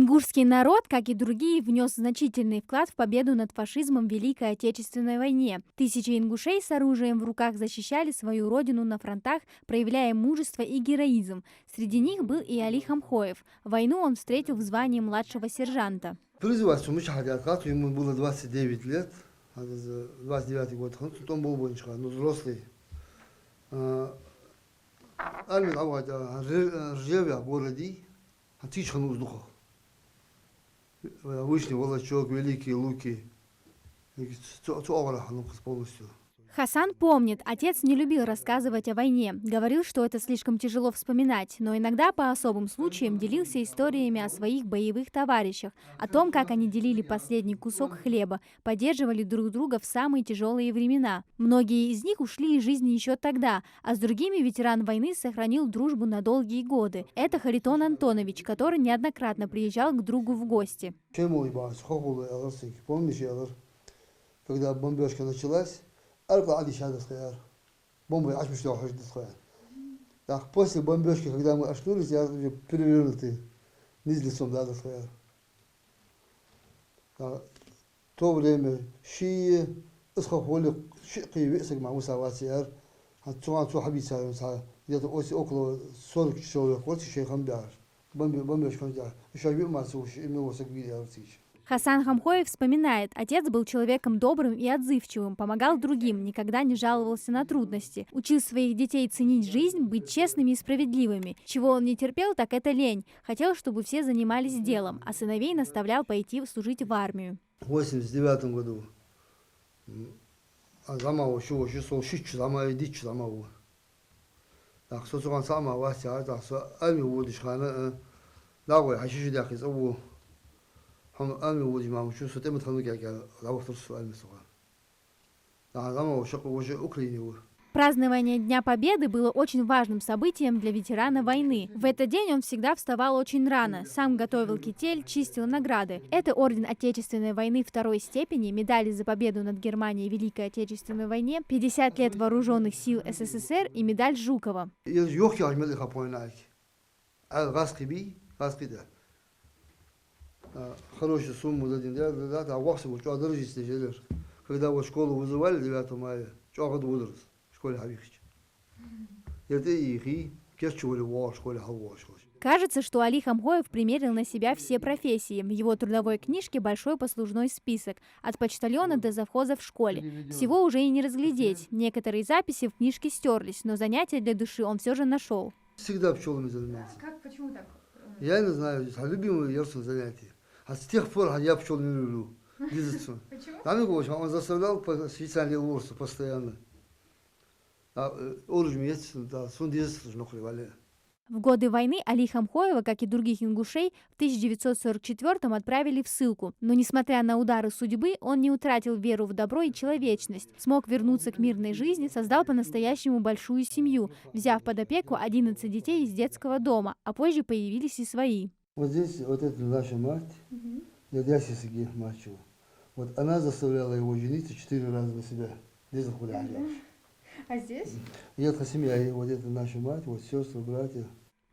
Ингушский народ, как и другие, внес значительный вклад в победу над фашизмом в Великой Отечественной войне. Тысячи ингушей с оружием в руках защищали свою родину на фронтах, проявляя мужество и героизм. Среди них был и Али Хамхоев. Войну он встретил в звании младшего сержанта. Ему было 29 лет, 29 год, он был взрослый. Армия в городе, вышний волочок, великие луки, полностью. Хасан помнит, отец не любил рассказывать о войне, говорил, что это слишком тяжело вспоминать, но иногда по особым случаям делился историями о своих боевых товарищах, о том, как они делили последний кусок хлеба, поддерживали друг друга в самые тяжелые времена. Многие из них ушли из жизни еще тогда, а с другими ветеран войны сохранил дружбу на долгие годы. Это Харитон Антонович, который неоднократно приезжал к другу в гости. Помнишь, когда бомбежка началась, после бомбежки, когда мы очнулись, я уже перевернутый, низ лицом в то время шии, где-то около 40 человек, бомбежка, Хасан Хамхоев вспоминает, отец был человеком добрым и отзывчивым, помогал другим, никогда не жаловался на трудности, учил своих детей ценить жизнь, быть честными и справедливыми. Чего он не терпел, так это лень. Хотел, чтобы все занимались делом, а сыновей наставлял пойти служить в армию. В 1989 году Празднование Дня Победы было очень важным событием для ветерана войны. В этот день он всегда вставал очень рано, сам готовил китель, чистил награды. Это орден Отечественной войны второй степени, медали за победу над Германией в Великой Отечественной войне, 50 лет вооруженных сил СССР и медаль Жукова. Хорошую сумму дадим, когда вот школу вызывали 9 мая, что в школе Хавихич. Это их школе Хавош. Кажется, что Али Хамхоев примерил на себя все профессии. В его трудовой книжке большой послужной список, от почтальона до завхоза в школе. Всего уже и не разглядеть. Некоторые записи в книжке стерлись, но занятия для души он все же нашел. Всегда пчелами занимался. Почему так? Я не знаю, любимое яркое занятие. А с тех пор я пчел не люблю. Почему? Он заставлял специальные урсы постоянно. В годы войны Али Хамхоева, как и других ингушей, в 1944-м отправили в ссылку. Но, несмотря на удары судьбы, он не утратил веру в добро и человечность. Смог вернуться к мирной жизни, создал по-настоящему большую семью, взяв под опеку 11 детей из детского дома, а позже появились и свои. Вот здесь вот это наша мать, дядя Сергей Мачева. Вот она заставляла его жениться 4 раза на себя. Здесь А здесь? Едка семья, вот это наша мать, вот сестры, братья.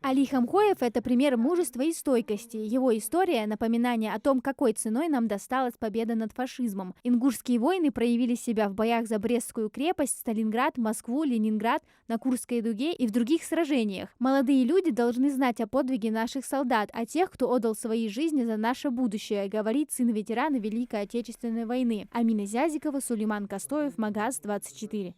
Али Хамхоев – это пример мужества и стойкости. Его история – напоминание о том, какой ценой нам досталась победа над фашизмом. Ингушские воины проявили себя в боях за Брестскую крепость, Сталинград, Москву, Ленинград, на Курской дуге и в других сражениях. Молодые люди должны знать о подвиге наших солдат, о тех, кто отдал свои жизни за наше будущее, говорит сын ветерана Великой Отечественной войны. Амина Зязикова, Сулейман Костоев, Магаз 24.